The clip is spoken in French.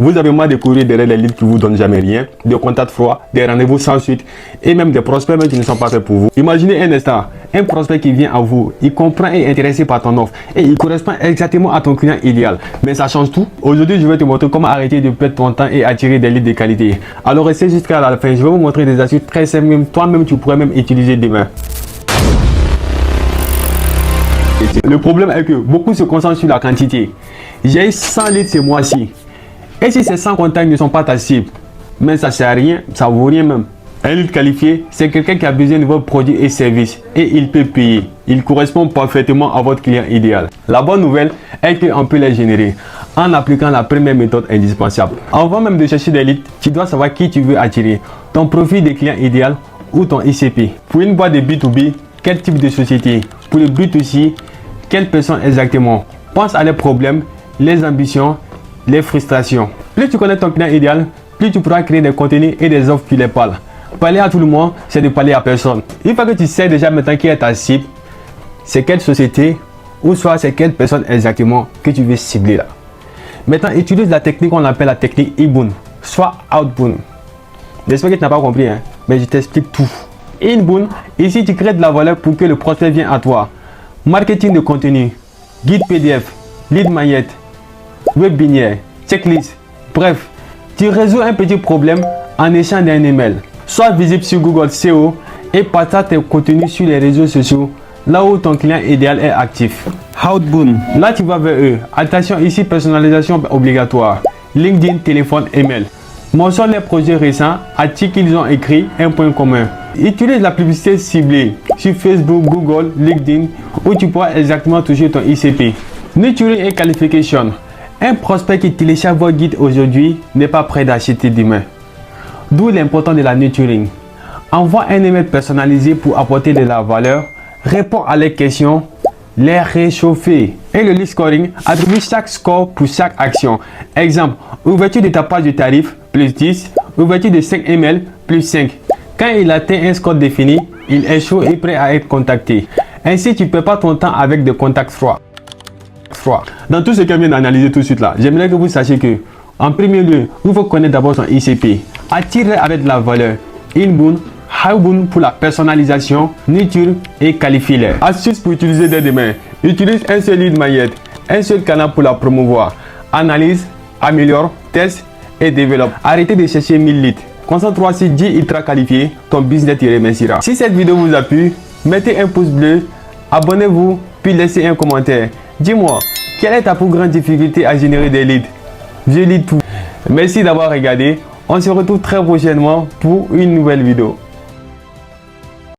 Vous avez marre de courir derrière les leads qui vous donnent jamais rien, des contacts froids, des rendez-vous sans suite et même des prospects qui ne sont pas faits pour vous. Imaginez un instant, un prospect qui vient à vous, il comprend et est intéressé par ton offre et il correspond exactement à ton client idéal. Mais ça change tout. Aujourd'hui, je vais te montrer comment arrêter de perdre ton temps et attirer des leads de qualité. Alors restez jusqu'à la fin, je vais vous montrer des astuces très simples, même toi-même tu pourrais même utiliser demain. Le problème est que beaucoup se concentrent sur la quantité. J'ai eu 100 leads ce mois-ci. Et si ces 100 contacts ne sont pas ta cible, mais ça ne sert à rien, ça vaut rien même. Un lead qualifié, c'est quelqu'un qui a besoin de vos produits et services et il peut payer. Il correspond parfaitement à votre client idéal. La bonne nouvelle est qu'on peut les générer en appliquant la première méthode indispensable. Avant même de chercher des leads, tu dois savoir qui tu veux attirer, ton profil de client idéal ou ton ICP. Pour une boîte de B2B, quel type de société? Pour le B2C, quelle personne exactement? Pense à leurs problèmes, les ambitions, les frustrations. Plus tu connais ton client idéal, plus tu pourras créer des contenus et des offres qui les parlent. Parler à tout le monde, c'est de parler à personne. Une fois que tu sais déjà maintenant qui est ta cible, c'est quelle société ou soit c'est quelle personne exactement que tu veux cibler là. Maintenant, utilise la technique qu'on appelle la technique inbound, soit outbound. J'espère que tu n'as pas compris, hein? Mais je t'explique tout. Inbound, ici tu crées de la valeur pour que le prospect vienne à toi. Marketing de contenu, guide PDF, lead magnet, webinaire, checklist, bref, tu résous un petit problème en échange d'un email. Sois visible sur Google SEO et partage tes contenus sur les réseaux sociaux là où ton client idéal est actif. Outbound, là tu vas vers eux. Attention ici, personnalisation obligatoire. LinkedIn, téléphone, email. Mentionne les projets récents, articles qu'ils ont écrits, un point commun. Utilise la publicité ciblée sur Facebook, Google, LinkedIn où tu pourras exactement toucher ton ICP. Nurturing et qualification. Un prospect qui télécharge votre guide aujourd'hui n'est pas prêt d'acheter demain. D'où l'importance de la nurturing. Envoie un email personnalisé pour apporter de la valeur, réponds à leurs questions, les réchauffer. Et le lead scoring, attribue chaque score pour chaque action. Exemple, ouverture de ta page de tarif, plus 10, ouverture de 5 emails, plus 5. Quand il atteint un score défini, il est chaud et prêt à être contacté. Ainsi, tu ne perds pas ton temps avec des contacts froids. Dans tout ce que je viens d'analyser tout de suite là, j'aimerais que vous sachiez que, en premier lieu, il faut connaître d'abord son ICP. Attirez avec de la valeur. Inbound, outbound pour la personnalisation, nurture et qualifier. Astuce pour utiliser dès demain. Utilise un seul lead magnet, un seul canal pour la promouvoir. Analyse, améliore, teste et développe. Arrêtez de chercher 1000 leads. Concentre-toi sur 10 ultra qualifiés, ton business te remerciera. Si cette vidéo vous a plu, mettez un pouce bleu, abonnez-vous, puis laissez un commentaire. Dis-moi, quelle est ta plus grande difficulté à générer des leads? Je lis tout. Merci d'avoir regardé. On se retrouve très prochainement pour une nouvelle vidéo.